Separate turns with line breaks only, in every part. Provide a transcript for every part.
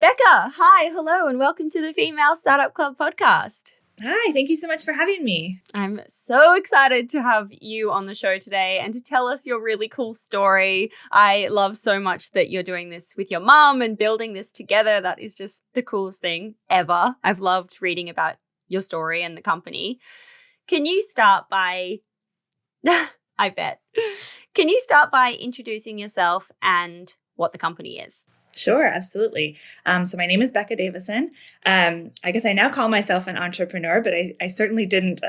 Becca, hi, hello, and welcome to the Female Startup Club podcast.
Hi, thank you so much for having me.
I'm so excited to have you on the show today and to tell us your really cool story. I love so much that you're doing this with your mom and building this together. That is just the coolest thing ever. I've loved reading about your story and the company. Can you start by, can you start by introducing yourself and what the company is?
Sure, absolutely. So my name is Becca Davison. I guess I now call myself an entrepreneur, but I certainly didn't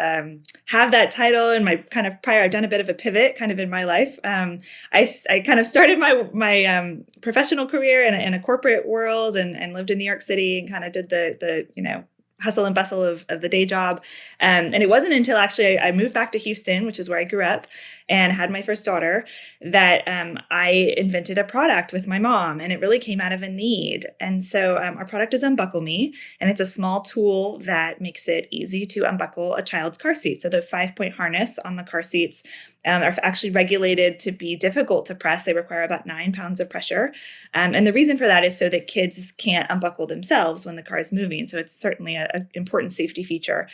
have that title in my kind of prior. I've done a bit of a pivot kind of in my life. I kind of started my professional career in a corporate world and lived in New York City and kind of did the hustle and bustle of the day job. And it wasn't until actually I moved back to Houston, which is where I grew up, and had my first daughter, that I invented a product with my mom, and it really came out of a need. And so our product is Unbuckleme, and it's a small tool that makes it easy to unbuckle a child's car seat. So the 5-point harness on the car seats are actually regulated to be difficult to press. They require about 9 pounds of pressure. And the reason for that is so that kids can't unbuckle themselves when the car is moving. So it's certainly an important safety feature.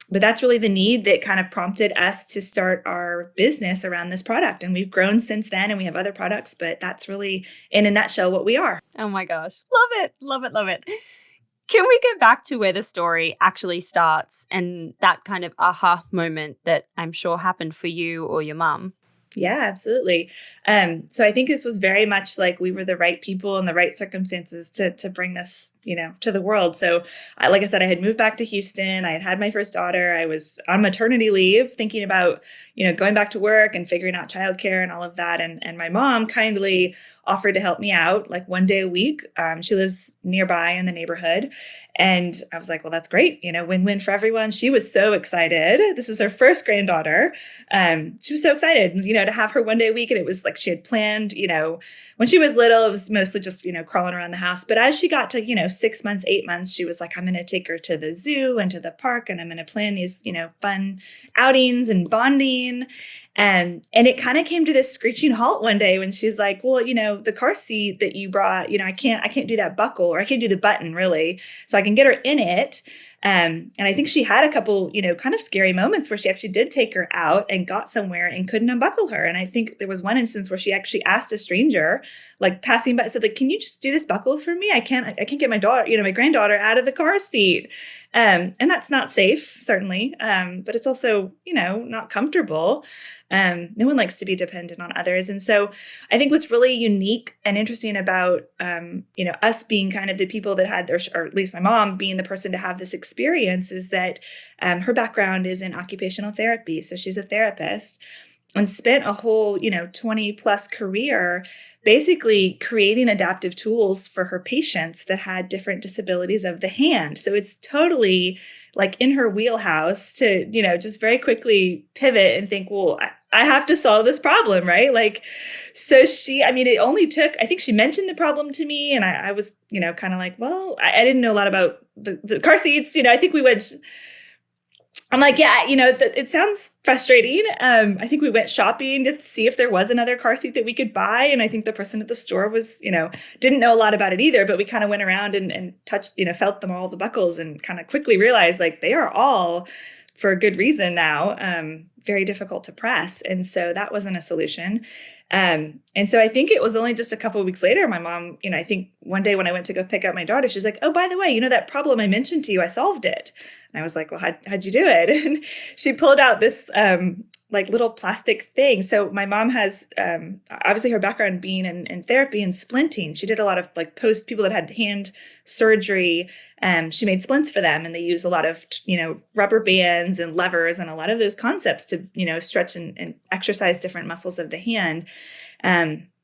But that's really the need that kind of prompted us to start our business around this product. And we've grown since then, and we have other products, but that's really, in a nutshell, what we are.
Oh my gosh. Love it. Love it. Love it. Can we go back to where the story actually starts and that kind of aha moment that I'm sure happened for you or your mum?
Yeah, absolutely. So I think this was very much like we were the right people in the right circumstances to bring this, to the world. So like I said, I had moved back to Houston. I had my first daughter. I was on maternity leave thinking about, going back to work and figuring out childcare and all of that. And my mom kindly offered to help me out like one day a week. She lives nearby in the neighborhood. And I was like, well, that's great. Win-win for everyone. She was so excited. This is her first granddaughter. She was so excited, to have her one day a week. And it was like she had planned, when she was little, it was mostly just, crawling around the house. But as she got to, 6 months, 8 months, she was like, I'm going to take her to the zoo and to the park. And I'm going to plan these, fun outings and bonding. And it kind of came to this screeching halt one day when she's like, well, the car seat that you brought, I can't do that buckle, or I can't do the button really. So I can get her in it. And I think she had a couple, kind of scary moments where she actually did take her out and got somewhere and couldn't unbuckle her. And I think there was one instance where she actually asked a stranger, like passing by, said, like, can you just do this buckle for me? I can't get my daughter, my granddaughter out of the car seat. And that's not safe, certainly. But it's also, not comfortable. No one likes to be dependent on others. And so I think what's really unique and interesting about, us being kind of the people that had, or at least my mom being the person to have this experience, is that her background is in occupational therapy. So she's a therapist and spent a whole, 20 plus career basically creating adaptive tools for her patients that had different disabilities of the hand. So it's totally like in her wheelhouse to, just very quickly pivot and think, well, I have to solve this problem, right? Like, so it only took, I think she mentioned the problem to me, and I was, kind of like, well, I didn't know a lot about the car seats. I think I'm like, yeah, it sounds frustrating. I think we went shopping to see if there was another car seat that we could buy. And I think the person at the store was, didn't know a lot about it either, but we kind of went around and touched, felt them all the buckles and kind of quickly realized like they are all, for a good reason now, very difficult to press. And so that wasn't a solution. And so I think it was only just a couple of weeks later, my mom, I think one day when I went to go pick up my daughter, she's like, oh, by the way, that problem I mentioned to you, I solved it. And I was like, well, how'd you do it? And she pulled out this like little plastic thing. So my mom has obviously her background being in therapy and splinting. She did a lot of like people that had hand surgery. She made splints for them, and they use a lot of, rubber bands and levers and a lot of those concepts to, stretch and exercise different muscles of the hand.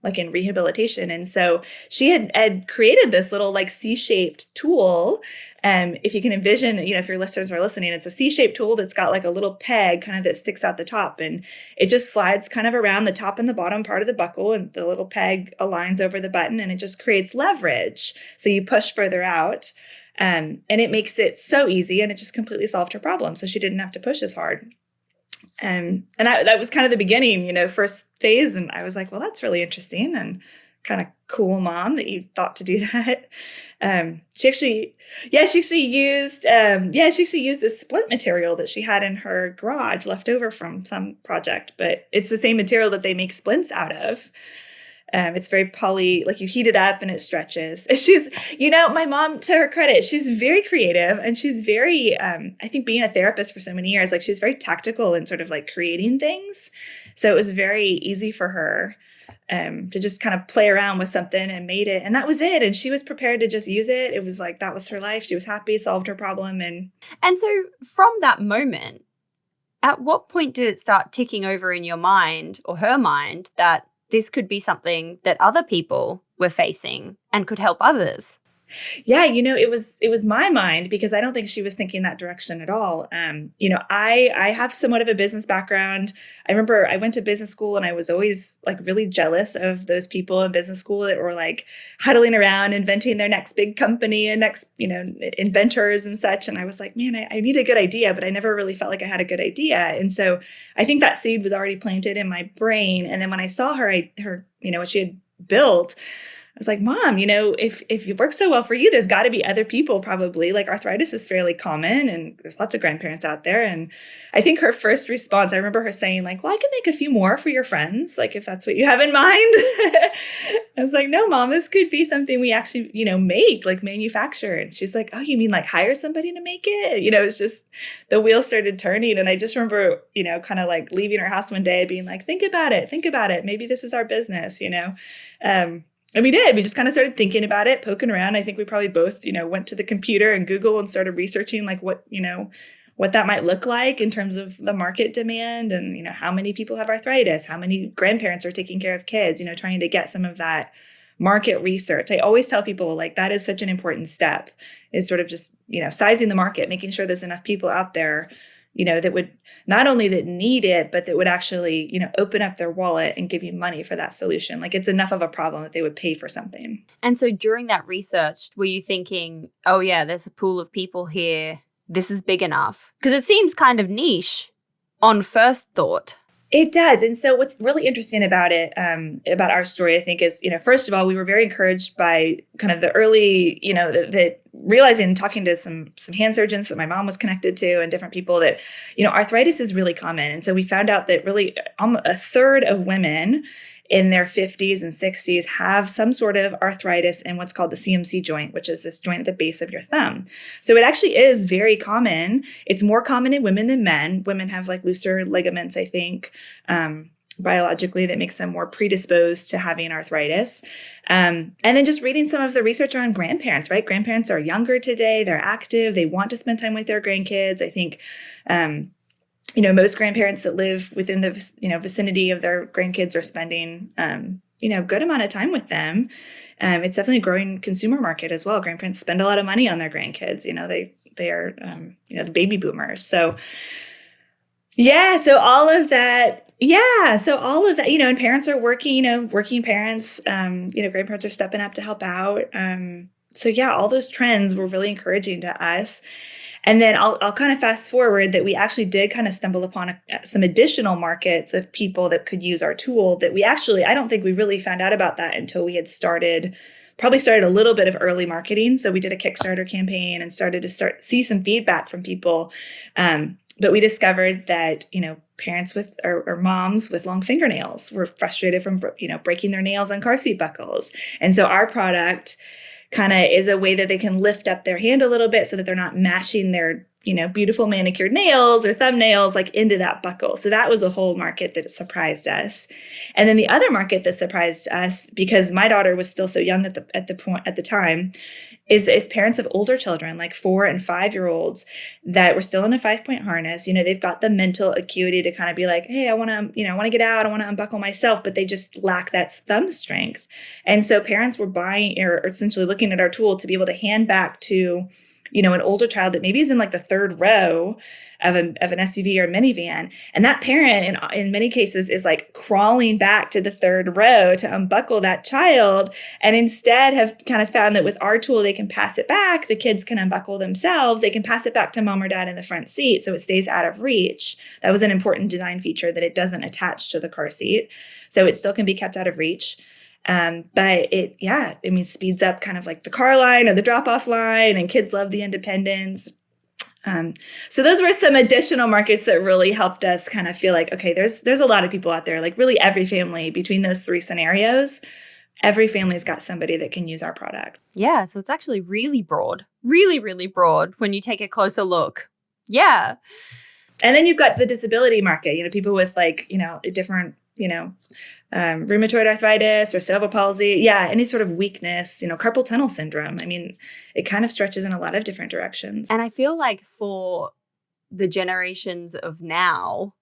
Like in rehabilitation. And so she had created this little like C-shaped tool. If you can envision, if your listeners are listening, it's a C-shaped tool that's got like a little peg kind of that sticks out the top, and it just slides kind of around the top and the bottom part of the buckle, and the little peg aligns over the button, and it just creates leverage. So you push further out, and it makes it so easy, and it just completely solved her problem. So she didn't have to push as hard. And that was kind of the beginning, first phase. And I was like, well, that's really interesting. And kind of cool mom that you thought to do that. She actually used this splint material that she had in her garage left over from some project, but it's the same material that they make splints out of. It's very like you heat it up and it stretches. She's, my mom, to her credit, she's very creative, and she's very, I think being a therapist for so many years, like she's very tactical in sort of like creating things. So it was very easy for her to just kind of play around with something and made it. And that was it. And she was prepared to just use it. It was like, that was her life. She was happy, solved her problem. And
so from that moment, at what point did it start ticking over in your mind or her mind that this could be something that other people were facing and could help others?
Yeah, it was my mind, because I don't think she was thinking that direction at all. I have somewhat of a business background. I remember I went to business school, and I was always like really jealous of those people in business school that were like huddling around, inventing their next big company and next, inventors and such. And I was like, man, I need a good idea, but I never really felt like I had a good idea. And so I think that seed was already planted in my brain. And then when I saw her, what she had built, I was like, Mom, if it works so well for you, there's got to be other people probably. Like arthritis is fairly common, and there's lots of grandparents out there. And I think her first response, I remember her saying like, well, I could make a few more for your friends, like if that's what you have in mind. I was like, no, Mom, this could be something we actually, make, like manufacture. And she's like, oh, you mean like hire somebody to make it? It's just the wheels started turning. And I just remember, kind of like leaving her house one day being like, think about it. Maybe this is our business, And we did. We just kind of started thinking about it, poking around. I think we probably both, went to the computer and Google and started researching like what that might look like in terms of the market demand and, how many people have arthritis, how many grandparents are taking care of kids, trying to get some of that market research. I always tell people like that is such an important step, is sort of just, sizing the market, making sure there's enough people out there that would not only that need it, but that would actually, open up their wallet and give you money for that solution. Like it's enough of a problem that they would pay for something.
And so during that research, were you thinking, oh yeah, there's a pool of people here, this is big enough? Because it seems kind of niche on first thought.
It does. And so what's really interesting about it, about our story, I think is, first of all, we were very encouraged by kind of the early, the realizing and talking to some hand surgeons that my mom was connected to and different people that, arthritis is really common. And so we found out that really almost a third of women in their 50s and 60s have some sort of arthritis in what's called the CMC joint, which is this joint at the base of your thumb. So it actually is very common. It's more common in women than men. Women have like looser ligaments, I think, biologically, that makes them more predisposed to having arthritis. And then just reading some of the research around grandparents, right? Grandparents are younger today. They're active. They want to spend time with their grandkids. I think, most grandparents that live within the, vicinity of their grandkids are spending, good amount of time with them. It's definitely a growing consumer market as well. Grandparents spend a lot of money on their grandkids. They are, the baby boomers. So yeah. So all of that, and parents are working, working parents, grandparents are stepping up to help out. So yeah, all those trends were really encouraging to us. And then I'll kind of fast forward that we actually did kind of stumble upon some additional markets of people that could use our tool that I don't think we really found out about that until we had probably started a little bit of early marketing. So we did a Kickstarter campaign and started to see some feedback from people. But we discovered that, parents with or moms with long fingernails were frustrated from, breaking their nails on car seat buckles. And so our product kind of is a way that they can lift up their hand a little bit so that they're not mashing their, beautiful manicured nails or thumbnails like into that buckle. So that was a whole market that surprised us. And then the other market that surprised us, because my daughter was still so young at the time, is parents of older children, like 4 and 5-year-olds that were still in a 5-point harness. They've got the mental acuity to kind of be like, hey, I want to get out. I want to unbuckle myself, but they just lack that thumb strength. And so parents were buying or essentially looking at our tool to be able to hand back to, an older child that maybe is in like the third row of an SUV or a minivan. And that parent in many cases is like crawling back to the third row to unbuckle that child. And instead have kind of found that with our tool, they can pass it back. The kids can unbuckle themselves. They can pass it back to mom or dad in the front seat. So it stays out of reach. That was an important design feature, that it doesn't attach to the car seat. So it still can be kept out of reach. But speeds up kind of like the car line or the drop-off line, and kids love the independence. So those were some additional markets that really helped us kind of feel like, okay, there's a lot of people out there, like really every family between those three scenarios, every family's got somebody that can use our product.
Yeah. So it's actually really broad, really, really broad when you take a closer look. Yeah.
And then you've got the disability market, people with like, different, rheumatoid arthritis or cerebral palsy. Yeah. Any sort of weakness, carpal tunnel syndrome. I mean, it kind of stretches in a lot of different directions.
And I feel like for the generations of now,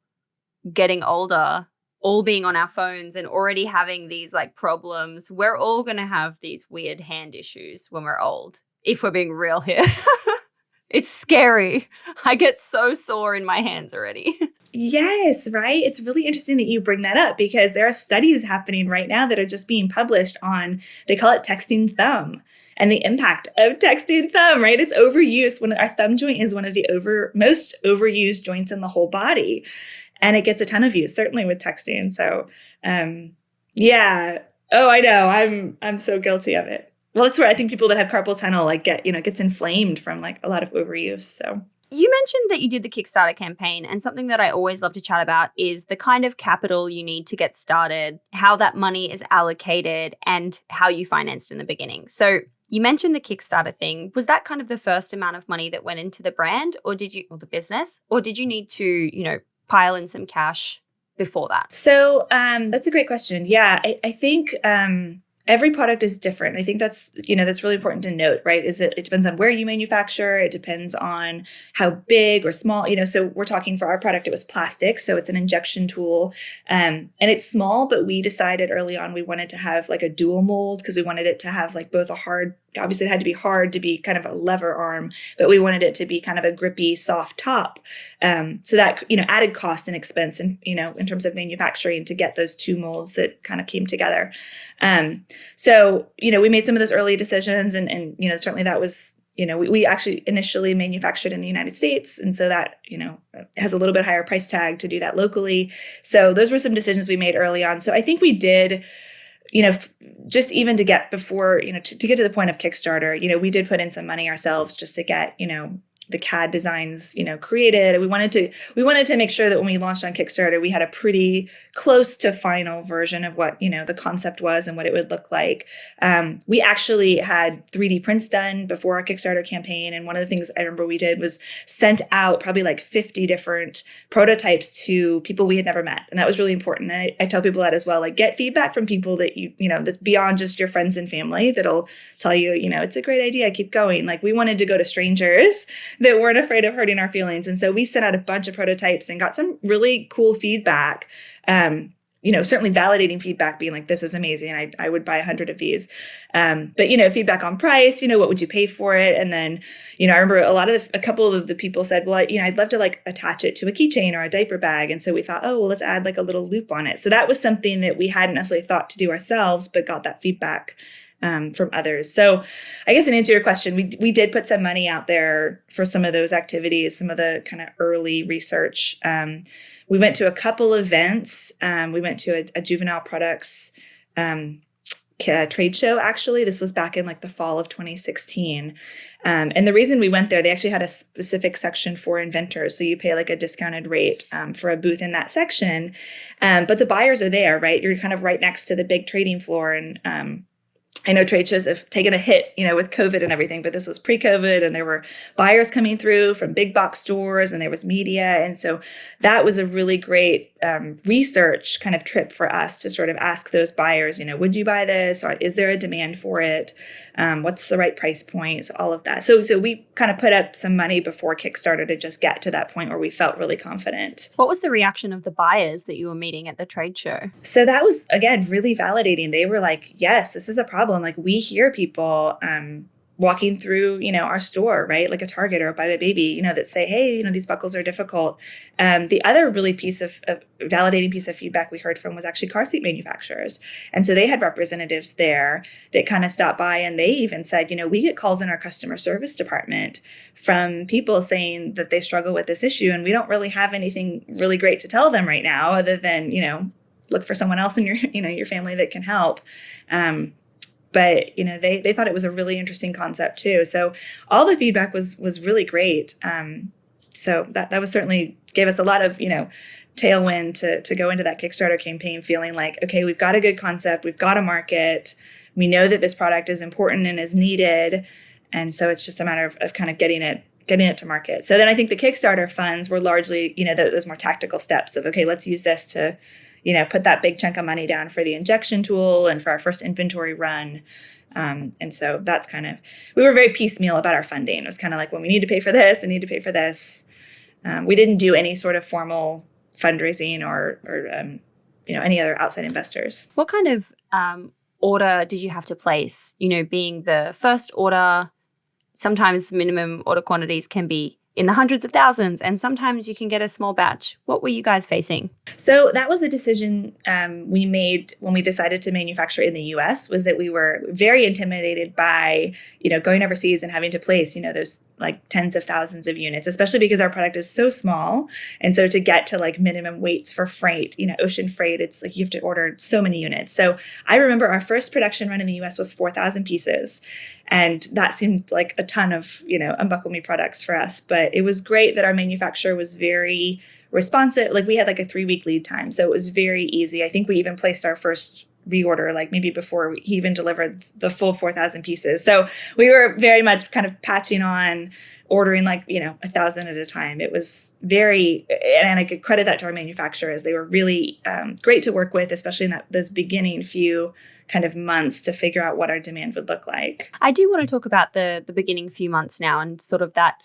getting older, all being on our phones and already having these like problems, we're all going to have these weird hand issues when we're old, if we're being real here. It's scary. I get so sore in my hands already.
Yes, right. It's really interesting that you bring that up, because there are studies happening right now that are just being published on, they call it texting thumb, and the impact of texting thumb, right? It's overuse. When our thumb joint is one of the most overused joints in the whole body, and it gets a ton of use, certainly with texting. So, yeah. Oh, I know. I'm so guilty of it. Well, that's where I think people that have carpal tunnel gets inflamed from like a lot of overuse. So
you mentioned that you did the Kickstarter campaign, and something that I always love to chat about is the kind of capital you need to get started, how that money is allocated, and how you financed in the beginning. So you mentioned the Kickstarter thing. Was that kind of the first amount of money that went into the brand or the business, or did you need to, pile in some cash before that?
So that's a great question. Yeah, I think every product is different. I think that's really important to note, right? Is it depends on where you manufacture. It depends on how big or small, so we're talking for our product, it was plastic. So it's an injection tool and it's small, but we decided early on we wanted to have like a dual mold because we wanted it to have like both obviously it had to be hard to be kind of a lever arm, but we wanted it to be kind of a grippy, soft top. So that, added cost and expense and, in terms of manufacturing to get those two molds that kind of came together. So, we made some of those early decisions and certainly that was, we actually initially manufactured in the United States. And so that, has a little bit higher price tag to do that locally. So those were some decisions we made early on. So I think we did, just even to get before, to get to the point of Kickstarter, we did put in some money ourselves just to get, the CAD designs, created. We wanted to make sure that when we launched on Kickstarter, we had a pretty close to final version of what, the concept was and what it would look like. We actually had 3D prints done before our Kickstarter campaign. And one of the things I remember we did was sent out probably like 50 different prototypes to people we had never met. And that was really important. And I tell people that as well, like get feedback from people that that's beyond just your friends and family that'll tell you, it's a great idea, keep going. Like we wanted to go to strangers that weren't afraid of hurting our feelings. And so we sent out a bunch of prototypes and got some really cool feedback. Certainly validating feedback being like, this is amazing. I would buy 100 of these. But, feedback on price, what would you pay for it? And then, I remember a couple of the people said, well, I'd love to like attach it to a keychain or a diaper bag. And so we thought, oh, well, let's add like a little loop on it. So that was something that we hadn't necessarily thought to do ourselves, but got that feedback from others. So I guess in answer to your question, we did put some money out there for some of those activities, some of the kind of early research. We went to a couple events. We went to a juvenile products trade show, actually. This was back in like the fall of 2016. And the reason we went there, they actually had a specific section for inventors. So you pay like a discounted rate for a booth in that section. But the buyers are there, right? You're kind of right next to the big trading floor. And I know trade shows have taken a hit, with COVID and everything, but this was pre-COVID and there were buyers coming through from big box stores and there was media. And so that was a really great research kind of trip for us to sort of ask those buyers, would you buy this? Or is there a demand for it? What's the right price point? So all of that. So we kind of put up some money before Kickstarter to just get to that point where we felt really confident.
What was the reaction of the buyers that you were meeting at the trade show?
So that was, again, really validating. They were like, yes, this is a problem. Like we hear people walking through, our store, right? Like a Target or a Buy My Baby, that say, hey, these buckles are difficult. The other really validating piece of feedback we heard from was actually car seat manufacturers. And so they had representatives there that kind of stopped by and they even said, we get calls in our customer service department from people saying that they struggle with this issue and we don't really have anything really great to tell them right now other than, look for someone else in your family that can help. But they thought it was a really interesting concept too. So all the feedback was really great. So that was certainly gave us a lot of tailwind to go into that Kickstarter campaign feeling like, okay, we've got a good concept, we've got a market, we know that this product is important and is needed, and so it's just a matter of kind of getting it to market. So then I think the Kickstarter funds were largely those more tactical steps of, okay, let's use this to put that big chunk of money down for the injection tool and for our first inventory run. And so that's we were very piecemeal about our funding. It was kind of like, when we need to pay for this, I need to pay for this. We didn't do any sort of formal fundraising or any other outside investors.
What kind of order did you have to place? Being the first order, sometimes minimum order quantities can be in the hundreds of thousands, and sometimes you can get a small batch. What were you guys facing?
So that was a decision we made when we decided to manufacture in the US, was that we were very intimidated by, going overseas and having to place, those like tens of thousands of units, especially because our product is so small. And so to get to like minimum weights for freight, ocean freight, it's like you have to order so many units. So I remember our first production run in the US was 4,000 pieces. And that seemed like a ton of, Unbuckleme products for us. But it was great that our manufacturer was very responsive. Like we had like a 3-week lead time. So it was very easy. I think we even placed our first reorder like maybe before he even delivered the full 4,000 pieces. So we were very much kind of patching on, ordering like, 1,000 at a time. It was very, and I could credit that to our manufacturers. They were really great to work with, especially in those beginning few kind of months to figure out what our demand would look like.
I do want to talk about the beginning few months now and sort of that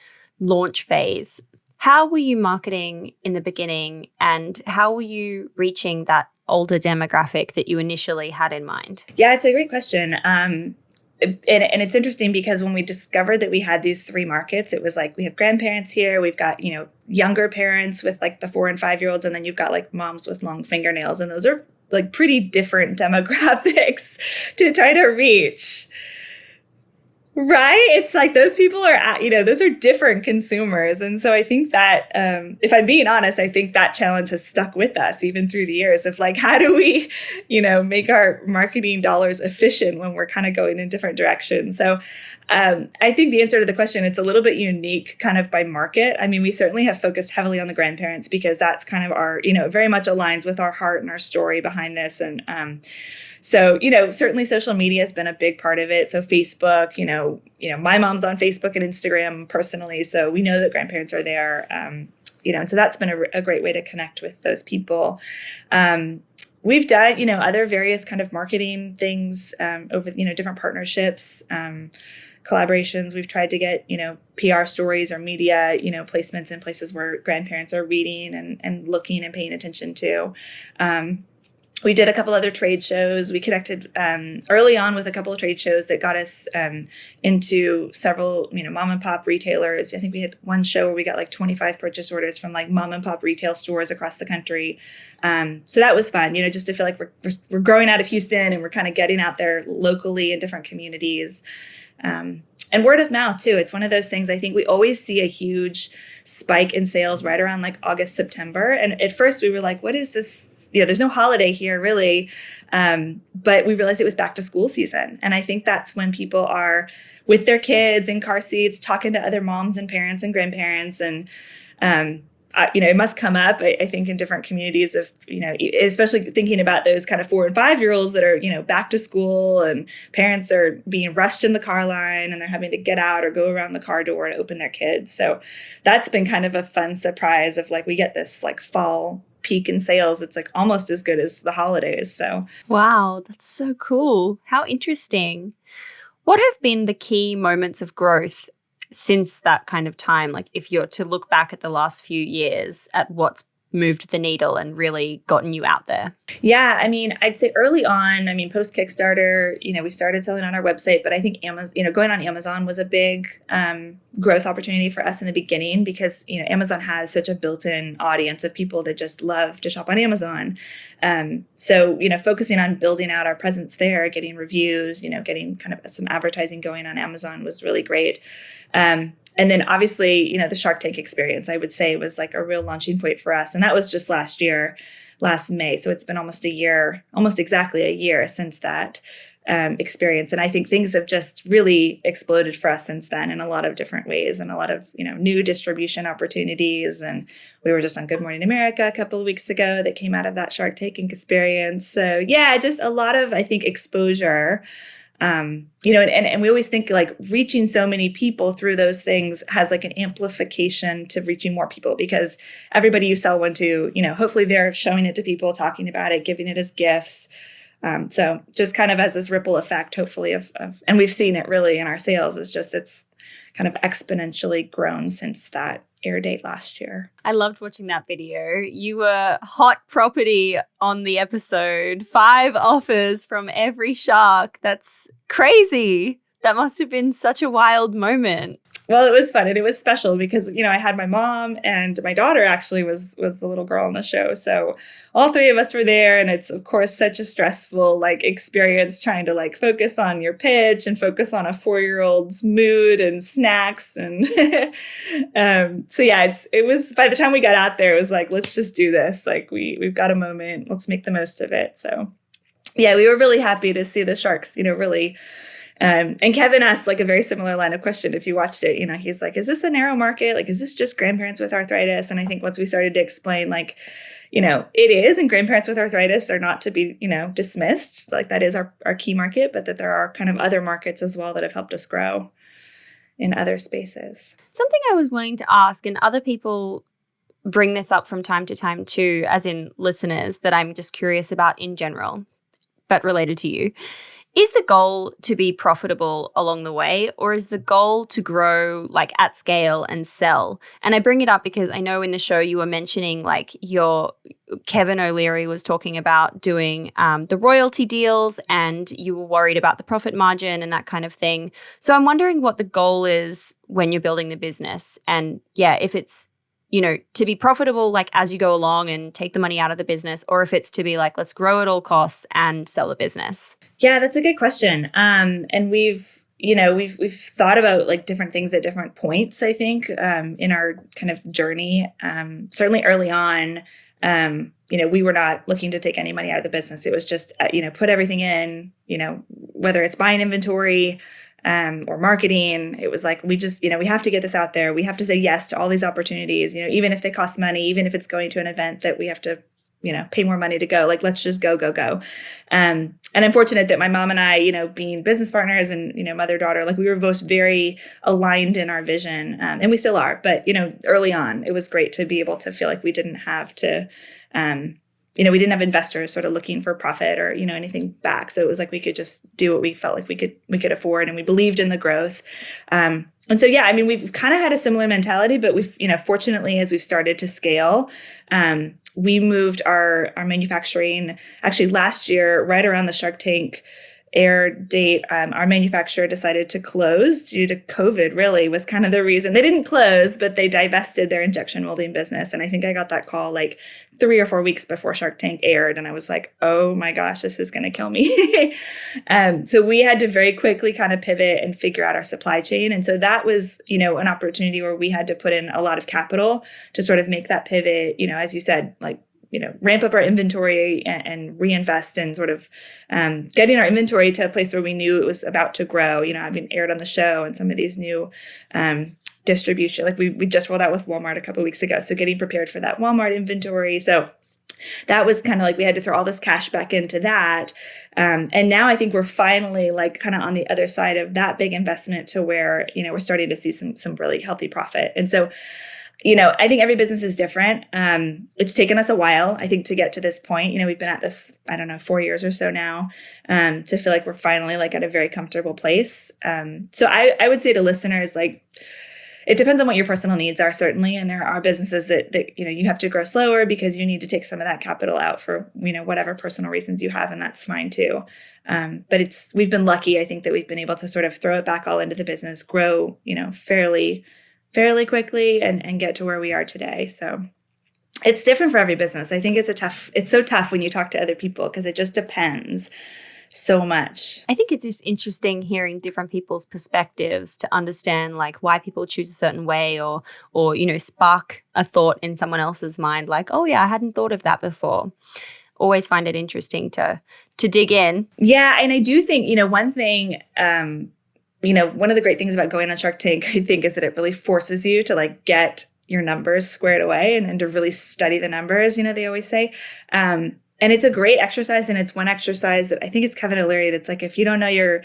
launch phase. How were you marketing in the beginning, and how were you reaching that older demographic that you initially had in mind?
Yeah, it's a great question. And it's interesting because when we discovered that we had these 3 markets, it was like we have grandparents here, we've got, younger parents with like the 4 and 5-year-olds, and then you've got like moms with long fingernails. And those are like pretty different demographics to try to reach. Right? It's like those people are, those are different consumers. And so I think that, if I'm being honest, I think that challenge has stuck with us even through the years of like, how do we, make our marketing dollars efficient when we're kind of going in different directions? So I think the answer to the question, it's a little bit unique kind of by market. I mean, we certainly have focused heavily on the grandparents because that's kind of our, very much aligns with our heart and our story behind this. And so, certainly social media has been a big part of it. So Facebook, my mom's on Facebook and Instagram personally. So we know that grandparents are there, and so that's been a great way to connect with those people. We've done, other various kind of marketing things over, different partnerships, collaborations. We've tried to get, PR stories or media, placements in places where grandparents are reading and looking and paying attention to. We did a couple other trade shows. We connected early on with a couple of trade shows that got us into several, mom and pop retailers. I think we had one show where we got like 25 purchase orders from like mom and pop retail stores across the country. So that was fun, just to feel like we're growing out of Houston and we're kind of getting out there locally in different communities. And word of mouth too. It's one of those things. I think we always see a huge spike in sales right around like August, September. And at first we were like, what is this? There's no holiday here really. But we realized it was back to school season. And I think that's when people are with their kids in car seats, talking to other moms and parents and grandparents. And, it must come up, I think, in different communities of, especially thinking about those kind of 4 and 5-year-olds that are, back to school, and parents are being rushed in the car line and they're having to get out or go around the car door and open their kids. So that's been kind of a fun surprise of like, we get this like fall peak in sales. It's like almost as good as the holidays. So
wow, that's so cool. How interesting. What have been the key moments of growth since that kind of time? Like if you're to look back at the last few years at what's moved the needle and really gotten you out there?
Yeah, I mean, I'd say early on, post Kickstarter, we started selling on our website, but I think Amazon, going on Amazon was a big growth opportunity for us in the beginning because, Amazon has such a built-in audience of people that just love to shop on Amazon. So, focusing on building out our presence there, getting reviews, getting kind of some advertising going on Amazon was really great. And then obviously, the SharkTank experience, I would say, was like a real launching point for us. And that was just last year. last May. So it's been almost a year, almost exactly a year since that experience. And I think things have just really exploded for us since then in a lot of different ways, and a lot of, new distribution opportunities. And we were just on Good Morning America a couple of weeks ago that came out of that SharkTank experience. So yeah, just a lot of, I think, exposure. And we always think like reaching so many people through those things has like an amplification to reaching more people, because everybody you sell one to, hopefully they're showing it to people, talking about it, giving it as gifts. So just kind of as this ripple effect, hopefully, and we've seen it really in our sales, it's kind of exponentially grown since that air date last year.
I loved watching that video. You were hot property on the episode, 5 offers from every shark. That's crazy. That must have been such a wild moment.
Well, it was fun and it was special because, I had my mom, and my daughter actually was the little girl on the show. So all 3 of us were there, and it's of course such a stressful experience trying to focus on your pitch and focus on a 4-year-old's mood and snacks. And so yeah, it was, by the time we got out there, it was let's just do this. We've got a moment, let's make the most of it. So yeah, we were really happy to see the sharks, really. And Kevin asked a very similar line of question. If you watched it, he's like, is this a narrow market? Is this just grandparents with arthritis? And I think once we started to explain, it is, and grandparents with arthritis are not to be, dismissed. That is our key market, but that there are kind of other markets as well that have helped us grow in other spaces.
Something I was wanting to ask, and other people bring this up from time to time too, as in listeners, that I'm just curious about in general, but related to you. Is the goal to be profitable along the way, or is the goal to grow at scale and sell? And I bring it up because I know in the show you were mentioning your Kevin O'Leary was talking about doing the royalty deals, and you were worried about the profit margin and that kind of thing. So I'm wondering what the goal is when you're building the business, and if it's to be profitable as you go along and take the money out of the business, or if it's to be let's grow at all costs and sell the business.
Yeah, that's a good question. And we've thought about different things at different points, I think, in our kind of journey. Certainly early on, we were not looking to take any money out of the business. It was just, put everything in, whether it's buying inventory, or marketing. It was we just, we have to get this out there. We have to say yes to all these opportunities, even if they cost money, even if it's going to an event that we have to, pay more money to go. Let's just go. And I'm fortunate that my mom and I, being business partners and, mother-daughter, we were both very aligned in our vision. And we still are. But, early on, it was great to be able to feel we didn't have to, we didn't have investors sort of looking for profit or, anything back. So it was we could just do what we felt we could afford, and we believed in the growth. And so, yeah, we've kind of had a similar mentality, but we've, fortunately, as we've started to scale, we moved our manufacturing actually last year, right around the Shark Tank air date. Our manufacturer decided to close due to COVID, really was kind of the reason. They didn't close, but they divested their injection molding business. And I think I got that call 3 or 4 weeks before Shark Tank aired. And I was like, oh my gosh, this is going to kill me. So we had to very quickly kind of pivot and figure out our supply chain. And so that was, an opportunity where we had to put in a lot of capital to sort of make that pivot, as you said, ramp up our inventory and reinvest in sort of getting our inventory to a place where we knew it was about to grow. I've been aired on the show and some of these new distribution. We just rolled out with Walmart a couple of weeks ago. So getting prepared for that Walmart inventory. So that was kind of we had to throw all this cash back into that. And now I think we're finally kind of on the other side of that big investment to where, we're starting to see some really healthy profit. And so I think every business is different. It's taken us a while, I think, to get to this point. We've been at this, 4 years or so now, to feel we're finally at a very comfortable place. So I would say to listeners, it depends on what your personal needs are, certainly. And there are businesses that you have to grow slower because you need to take some of that capital out for, whatever personal reasons you have. And that's fine too. But we've been lucky, I think, that we've been able to sort of throw it back all into the business, grow, fairly quickly and get to where we are today. So it's different for every business. I think it's so tough when you talk to other people because it just depends so much.
I think it's just interesting hearing different people's perspectives to understand like why people choose a certain way or spark a thought in someone else's mind like, oh yeah, I hadn't thought of that before. Always find it interesting to dig in.
Yeah, and I do think, one thing one of the great things about going on Shark Tank, I think, is that it really forces you to like get your numbers squared away and to really study the numbers, they always say. And it's a great exercise, and it's one exercise that I think it's Kevin O'Leary that's like, if you don't know your,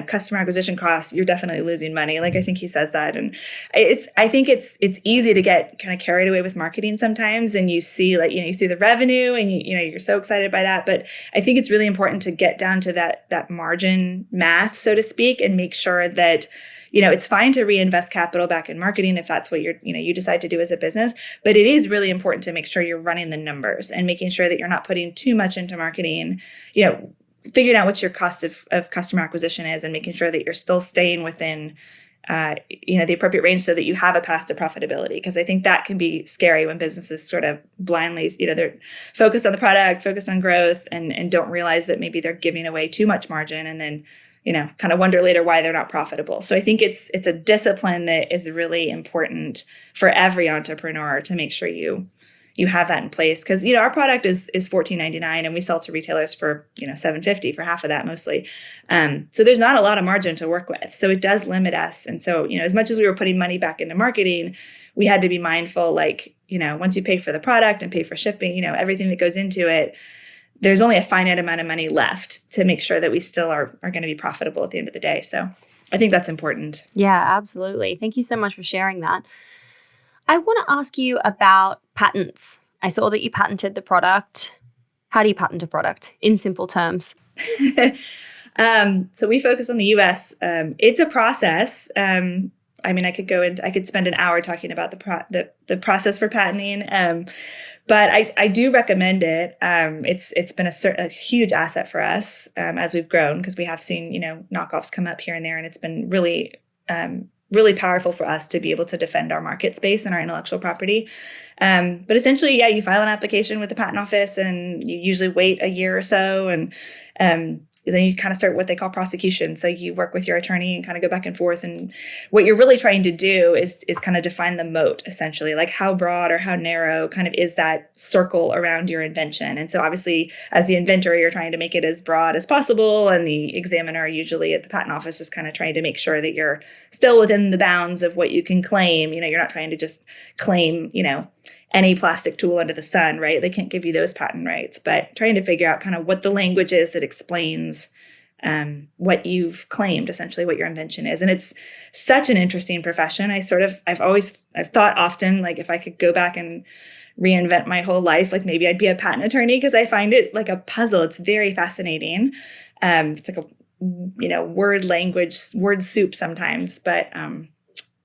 customer acquisition costs, you're definitely losing money. Like I think he says that, and I think it's easy to get kind of carried away with marketing sometimes, and you see like you see the revenue, and you're so excited by that. But I think it's really important to get down to that margin math, so to speak, and make sure that. It's fine to reinvest capital back in marketing if that's what you decide to do as a business, but it is really important to make sure you're running the numbers and making sure that you're not putting too much into marketing, figuring out what your cost of customer acquisition is and making sure that you're still staying within, the appropriate range so that you have a path to profitability. Because I think that can be scary when businesses sort of blindly, they're focused on the product, focused on growth, and don't realize that maybe they're giving away too much margin and then kind of wonder later why they're not profitable. So I think it's a discipline that is really important for every entrepreneur to make sure you have that in place. Because our product is $14.99 and we sell to retailers for $7.50 for half of that mostly. So there's not a lot of margin to work with. So it does limit us. And so as much as we were putting money back into marketing, we had to be mindful. Like once you pay for the product and pay for shipping, everything that goes into it. There's only a finite amount of money left to make sure that we still are going to be profitable at the end of the day. So I think that's important.
Yeah, absolutely. Thank you so much for sharing that. I want to ask you about patents. I saw that you patented the product. How do you patent a product in simple terms?
So we focus on the US. It's a process. I could spend an hour talking about the process for patenting. But I do recommend it. It's been a huge asset for us as we've grown because we have seen knockoffs come up here and there, and it's been really really powerful for us to be able to defend our market space and our intellectual property. But essentially, you file an application with the patent office, and you usually wait a year or so, and then you kind of start what they call prosecution. So you work with your attorney and kind of go back and forth. And what you're really trying to do is kind of define the moat, essentially, like how broad or how narrow kind of is that circle around your invention. And so obviously, as the inventor, you're trying to make it as broad as possible. And the examiner usually at the patent office is kind of trying to make sure that you're still within the bounds of what you can claim. You're not trying to just claim, any plastic tool under the sun, right? They can't give you those patent rights, but trying to figure out kind of what the language is that explains what you've claimed, essentially what your invention is. And it's such an interesting profession. I've thought often, like if I could go back and reinvent my whole life, like maybe I'd be a patent attorney because I find it like a puzzle. It's very fascinating. It's like a word soup sometimes, but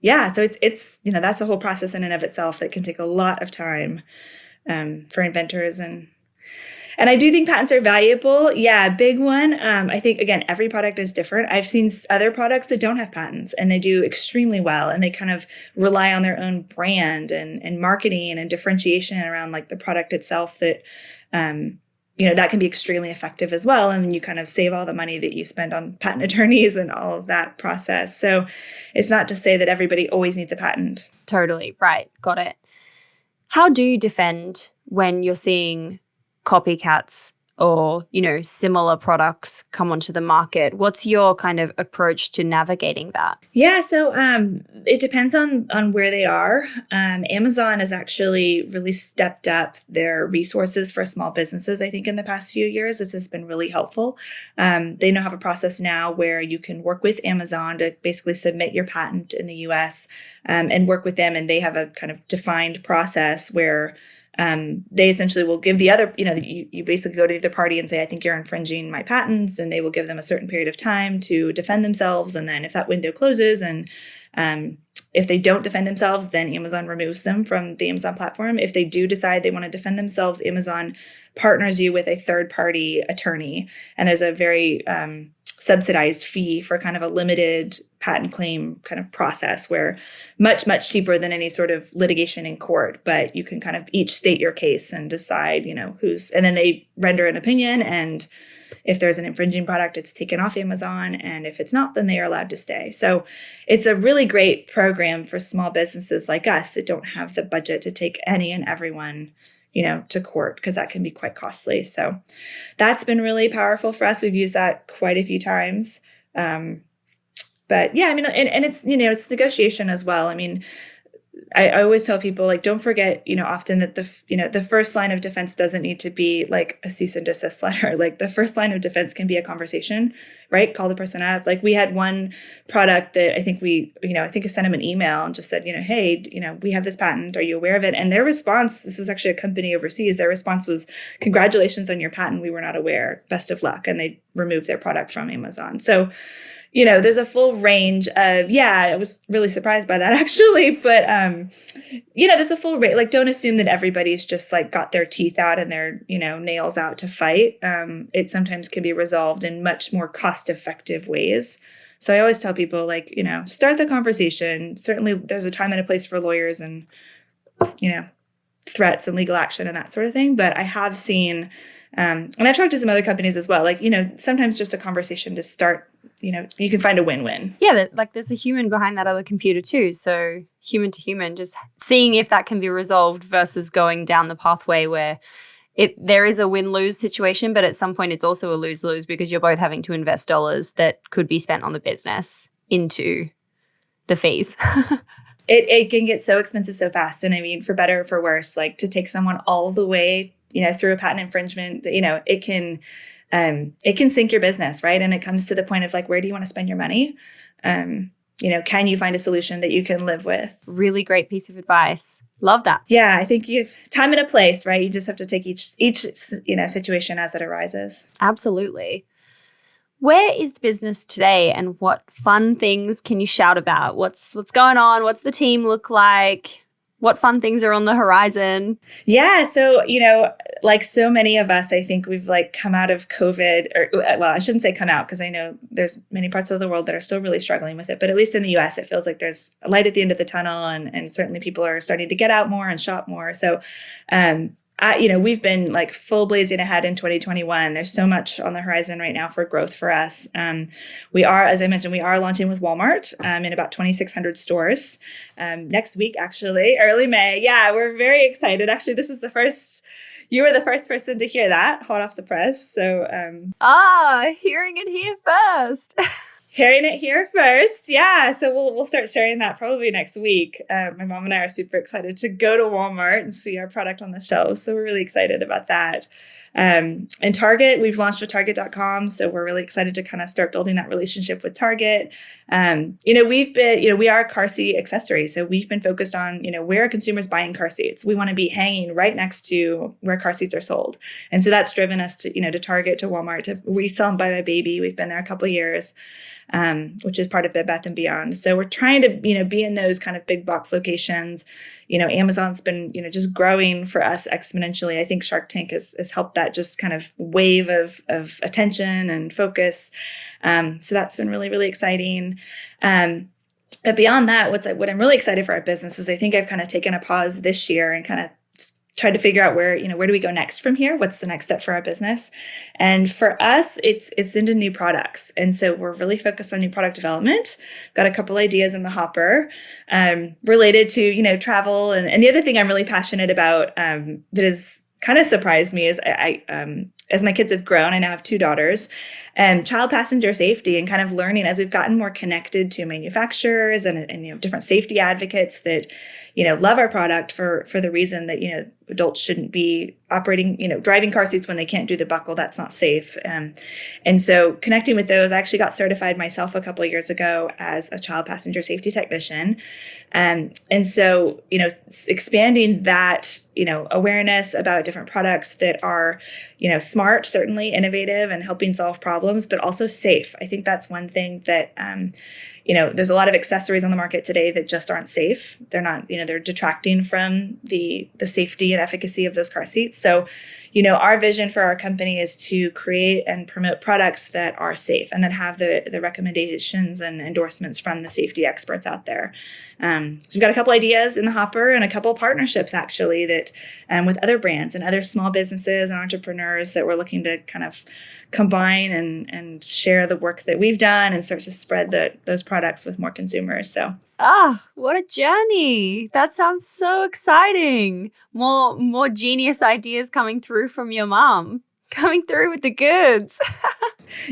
yeah, so it's that's a whole process in and of itself that can take a lot of time for inventors, and I do think patents are valuable. Yeah, big one. I think again, every product is different. I've seen other products that don't have patents and they do extremely well, and they kind of rely on their own brand and marketing and differentiation around like the product itself that that can be extremely effective as well. And you kind of save all the money that you spend on patent attorneys and all of that process. So it's not to say that everybody always needs a patent.
Totally. Right. Got it. How do you defend when you're seeing copycats or, similar products come onto the market? What's your kind of approach to navigating that?
Yeah, so it depends on where they are. Amazon has actually really stepped up their resources for small businesses, I think, in the past few years. This has been really helpful. They now have a process now where you can work with Amazon to basically submit your patent in the US and work with them. And they have a kind of defined process where they essentially will give the other, you basically go to the other party and say, I think you're infringing my patents, and they will give them a certain period of time to defend themselves. And then if that window closes and if they don't defend themselves, then Amazon removes them from the Amazon platform. If they do decide they want to defend themselves, Amazon partners you with a third-party attorney. And there's a very subsidized fee for kind of a limited patent claim kind of process where much, much cheaper than any sort of litigation in court, but you can kind of each state your case and decide, and then they render an opinion and If there's an infringing product, it's taken off Amazon. And if it's not, then they are allowed to stay. So it's a really great program for small businesses like us that don't have the budget to take any and everyone, to court, because that can be quite costly. So that's been really powerful for us. We've used that quite a few times. But yeah, I mean, and it's, it's negotiation as well. I mean, I always tell people, like, don't forget, often that the first line of defense doesn't need to be like a cease and desist letter. Like, the first line of defense can be a conversation, right? Call the person up. Like, we had one product that I think I sent them an email and just said, hey, we have this patent. Are you aware of it? And their response, this was actually a company overseas, their response was, congratulations on your patent. We were not aware. Best of luck. And they removed their product from Amazon. So, there's a full range of, I was really surprised by that actually, but, there's a full range. Like, don't assume that everybody's just like got their teeth out and their, nails out to fight. It sometimes can be resolved in much more cost-effective ways. So I always tell people, like, start the conversation. Certainly there's a time and a place for lawyers and, threats and legal action and that sort of thing. But I have seen, and I've talked to some other companies as well, like, sometimes just a conversation to start, you can find a win-win.
Yeah, there's a human behind that other computer too. So human to human, just seeing if that can be resolved versus going down the pathway where there is a win-lose situation, but at some point it's also a lose-lose because you're both having to invest dollars that could be spent on the business into the fees.
It can get so expensive so fast. And I mean, for better or for worse, like, to take someone all the way, through a patent infringement, it can sink your business, right? And it comes to the point of, like, where do you want to spend your money? Can you find a solution that you can live with?
Really great piece of advice. Love that.
Yeah, I think you've time and a place, right? You just have to take each situation as it arises.
Absolutely. Where is the business today, and what fun things can you shout about? What's going on? What's the team look like? What fun things are on the horizon?
Yeah. So, like so many of us, I think we've like come out of COVID, or, well, I shouldn't say come out, because I know there's many parts of the world that are still really struggling with it. But at least in the US, it feels like there's a light at the end of the tunnel, and certainly people are starting to get out more and shop more. So, we've been like full blazing ahead in 2021. There's so much on the horizon right now for growth for us. We are, as I mentioned, we are launching with Walmart in about 2,600 stores next week, actually, early May. Yeah, we're very excited. Actually, you were the first person to hear that, hot off the press. So,
hearing it here first.
Hearing it here first. Yeah. So we'll start sharing that probably next week. My mom and I are super excited to go to Walmart and see our product on the shelves. So we're really excited about that. And Target, we've launched with Target.com. So we're really excited to kind of start building that relationship with Target. We are a car seat accessory. So we've been focused on, where are consumers buying car seats? We want to be hanging right next to where car seats are sold. And so that's driven us to, to Target, to Walmart, to resell and buy my baby. We've been there a couple of years. Which is part of Bed Bath & Beyond. So we're trying to, be in those kind of big box locations. Amazon's been, just growing for us exponentially. I think SharkTank has helped that just kind of wave of attention and focus. So that's been really, really exciting. But beyond that, what I'm really excited for our business is I think I've kind of taken a pause this year and kind of tried to figure out where do we go next from here? What's the next step for our business? And for us, it's into new products. And so we're really focused on new product development. Got a couple ideas in the hopper related to, travel. And the other thing I'm really passionate about that has kind of surprised me is I as my kids have grown, I now have 2 daughters, and child passenger safety, and kind of learning as we've gotten more connected to manufacturers and different safety advocates that, love our product for the reason that, adults shouldn't be operating, driving car seats when they can't do the buckle. That's not safe. And so connecting with those, I actually got certified myself a couple of years ago as a child passenger safety technician. And so, expanding that, awareness about different products that are, smart, certainly innovative and helping solve problems, but also safe. I think that's one thing that, there's a lot of accessories on the market today that just aren't safe. They're not, they're detracting from the safety and efficacy of those car seats. So, our vision for our company is to create and promote products that are safe and that have the recommendations and endorsements from the safety experts out there. So we've got a couple ideas in the hopper and a couple partnerships actually that with other brands and other small businesses and entrepreneurs that we're looking to kind of combine and share the work that we've done and start to spread those products with more consumers. So
what a journey. That sounds so exciting. More genius ideas coming through from your mom, coming through with the goods.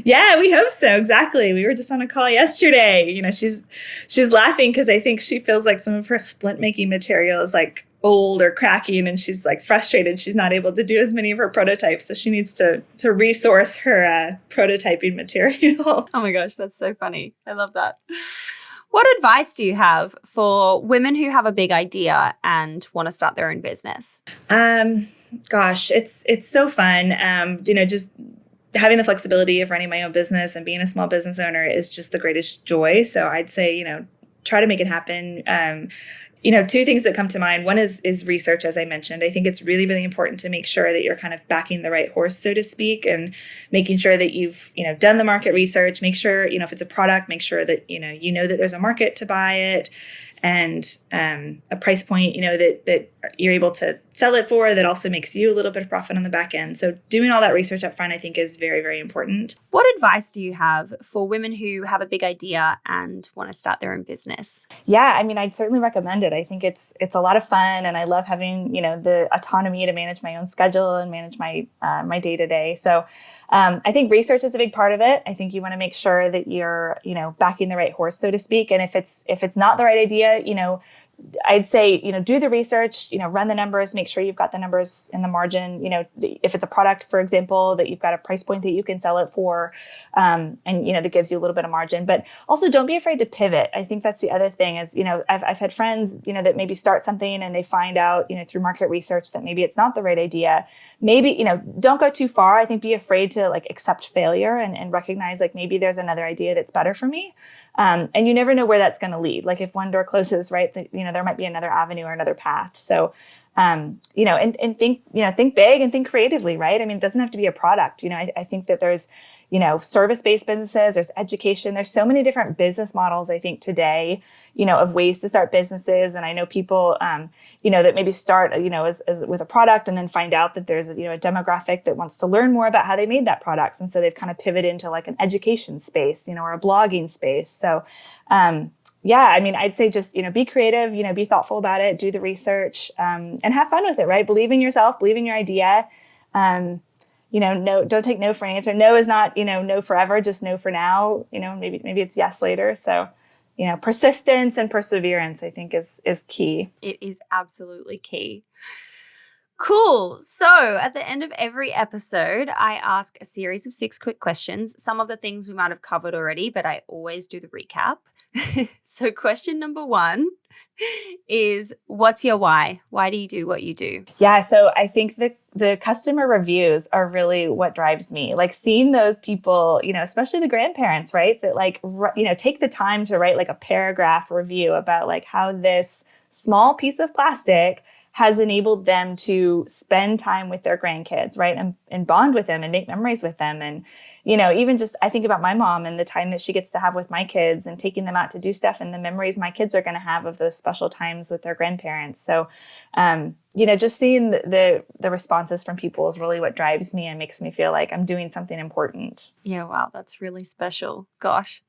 Yeah, we hope so. Exactly. We were just on a call yesterday. She's laughing because I think she feels like some of her splint making material is like old or cracking, and she's like frustrated she's not able to do as many of her prototypes. So she needs to resource her prototyping material.
Oh my gosh, that's so funny. I love that. What advice do you have for women who have a big idea and want to start their own business?
Gosh, it's so fun. Just having the flexibility of running my own business and being a small business owner is just the greatest joy. So I'd say, try to make it happen. Two things that come to mind. One is research, as I mentioned. I think it's really, really important to make sure that you're kind of backing the right horse, so to speak, and making sure that you've, done the market research. Make sure, if it's a product, make sure that, that there's a market to buy it and a price point, that you're able to sell it for that also makes you a little bit of profit on the back end. So doing all that research up front, I think, is very, very important.
What advice do you have for women who have a big idea and want to start their own business?
Yeah, I'd certainly recommend it. I think it's a lot of fun, and I love having, the autonomy to manage my own schedule and manage my my day-to-day. So I think research is a big part of it. I think you want to make sure that you're, backing the right horse, so to speak. And if it's not the right idea, I'd say, do the research, run the numbers, make sure you've got the numbers in the margin. If it's a product, for example, that you've got a price point that you can sell it for, and, that gives you a little bit of margin. But also don't be afraid to pivot. I think that's the other thing is, I've had friends, that maybe start something and they find out, through market research that maybe it's not the right idea. Maybe, don't go too far. I think be afraid to accept failure and recognize maybe there's another idea that's better for me. And you never know where that's going to lead. If one door closes, right, there might be another avenue or another path. So, and think big and think creatively, right? It doesn't have to be a product. I think that there's, service-based businesses, there's education, there's so many different business models, I think today, of ways to start businesses. And I know people, that maybe start, as with a product and then find out that there's, a demographic that wants to learn more about how they made that product. And so they've kind of pivoted into an education space, or a blogging space. So, I'd say just, be creative, be thoughtful about it, do the research, and have fun with it, right? Believe in yourself, believe in your idea. No, don't take no for an answer. No is not, no forever, just no for now. Maybe it's yes later. So, persistence and perseverance, I think is key.
It is absolutely key. Cool. So at the end of every episode, I ask a series of 6 quick questions. Some of the things we might have covered already, but I always do the recap. So question number 1 is, what's your why? Why do you do what you do?
Yeah, so I think the customer reviews are really what drives me. Seeing those people, especially the grandparents, right? That take the time to write a paragraph review about how this small piece of plastic has enabled them to spend time with their grandkids, right? And bond with them and make memories with them. And, even just, I think about my mom and the time that she gets to have with my kids and taking them out to do stuff and the memories my kids are going to have of those special times with their grandparents. So, just seeing the responses from people is really what drives me and makes me feel like I'm doing something important.
Yeah, wow, that's really special. Gosh.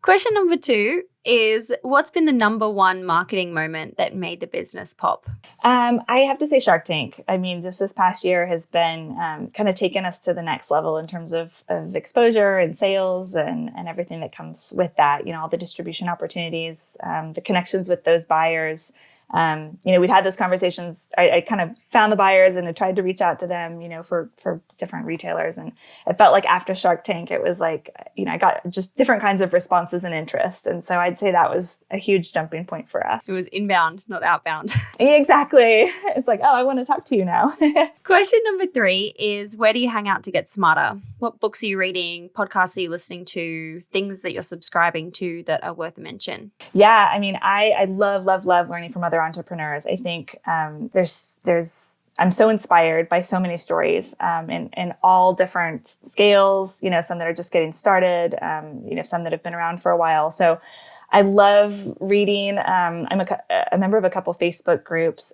Question number 2 is, what's been the number 1 marketing moment that made the business pop?
I have to say Shark Tank. Just this past year has been kind of taken us to the next level in terms of exposure and sales and everything that comes with that. All the distribution opportunities, the connections with those buyers. we'd had those conversations. I kind of found the buyers and I tried to reach out to them, for different retailers. And it felt like after Shark Tank, it was like, I got just different kinds of responses and interest. And so I'd say that was a huge jumping point for us.
It was inbound, not outbound.
Exactly. It's like, oh, I want to talk to you now.
Question number 3 is, where do you hang out to get smarter? What books are you reading? Podcasts are you listening to? Things that you're subscribing to that are worth a mention?
Yeah, I mean, I love learning from other entrepreneurs. I think I'm so inspired by so many stories in all different scales, some that are just getting started, some that have been around for a while. So I love reading. I'm a member of a couple Facebook groups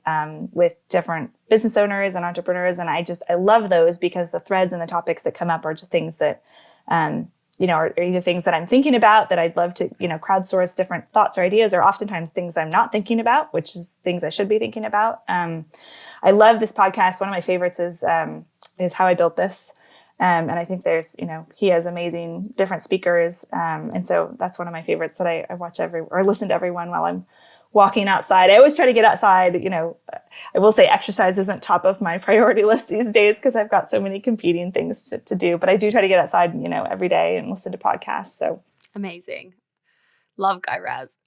with different business owners and entrepreneurs. And I love those because the threads and the topics that come up are just things that, are either things that I'm thinking about that I'd love to, crowdsource different thoughts or ideas, or oftentimes things I'm not thinking about, which is things I should be thinking about. I love this podcast. One of my favorites is How I Built This. And I think there's, he has amazing different speakers. And so that's one of my favorites that I watch or listen to everyone while I'm walking outside. I always try to get outside. I will say exercise isn't top of my priority list these days because I've got so many competing things to do, but I do try to get outside, every day and listen to podcasts. So
amazing. Love Guy Raz.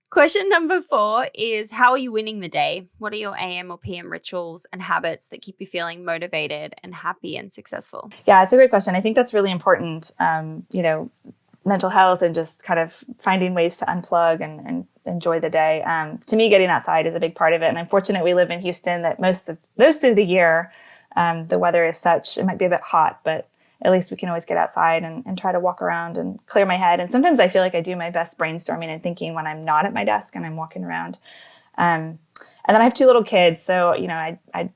Question number 4 is, how are you winning the day? What are your AM or PM rituals and habits that keep you feeling motivated and happy and successful?
Yeah, it's a great question. I think that's really important. Mental health and just kind of finding ways to unplug and enjoy the day. To me, getting outside is a big part of it. And I'm fortunate we live in Houston that most of the year, the weather is such, it might be a bit hot, but at least we can always get outside and try to walk around and clear my head. And sometimes I feel like I do my best brainstorming and thinking when I'm not at my desk and I'm walking around. And then I have 2 little kids. So,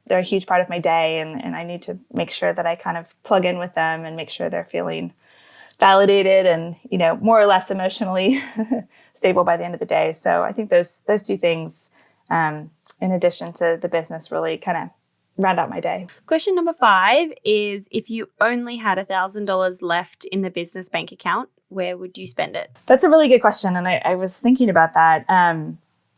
they're a huge part of my day and I need to make sure that I kind of plug in with them and make sure they're feeling validated and, more or less emotionally stable by the end of the day. So I think those 2 things, in addition to the business, really kind of round out my day.
Question number 5 is, if you only had $1,000 left in the business bank account, where would you spend it?
That's a really good question. And I was thinking about that.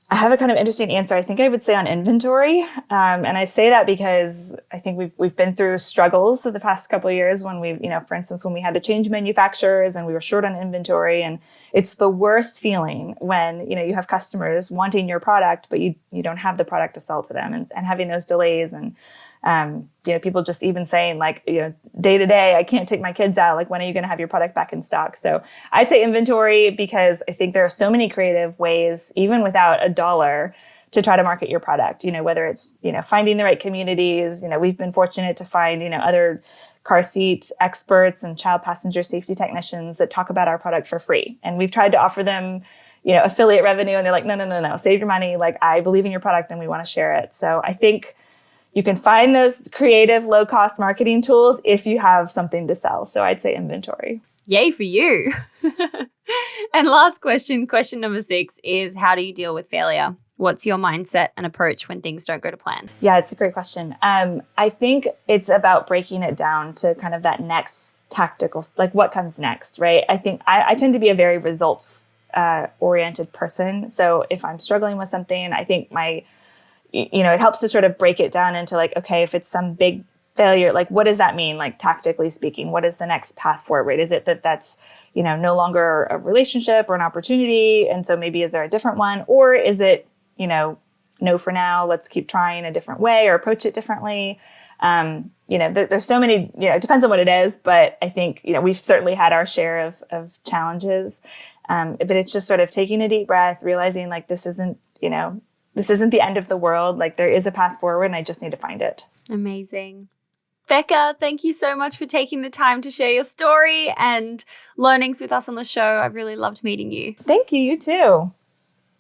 I have a kind of interesting answer. I think I would say on inventory. And I say that because I think we've been through struggles of the past couple of years when we've, for instance, when we had to change manufacturers and we were short on inventory. And it's the worst feeling when, you have customers wanting your product, but you don't have the product to sell to them and having those delays and, people just even saying like, day to day, I can't take my kids out. Like, when are you going to have your product back in stock? So I'd say inventory, because I think there are so many creative ways, even without $1, to try to market your product, whether it's, finding the right communities. We've been fortunate to find, other car seat experts and child passenger safety technicians that talk about our product for free. And we've tried to offer them, affiliate revenue. And they're like, no, save your money. Like, I believe in your product and we want to share it. So I think you can find those creative, low-cost marketing tools if you have something to sell. So I'd say inventory.
Yay for you. And last question number 6 is, how do you deal with failure? What's your mindset and approach when things don't go to plan?
Yeah, it's a great question. I think it's about breaking it down to kind of that next tactical, like what comes next, right? I think I tend to be a very results oriented person. So if I'm struggling with something, I think it helps to sort of break it down into like, okay, if it's some big failure, like what does that mean? Like tactically speaking, what is the next path forward? Is it that's, no longer a relationship or an opportunity? And so maybe is there a different one? Or is it, no for now, let's keep trying a different way or approach it differently? There's so many, it depends on what it is, but I think, we've certainly had our share of challenges. But it's just sort of taking a deep breath, realizing like, this isn't the end of the world. Like, there is a path forward and I just need to find it.
Amazing. Becca, thank you so much for taking the time to share your story and learnings with us on the show. I've really loved meeting you.
Thank you. You too.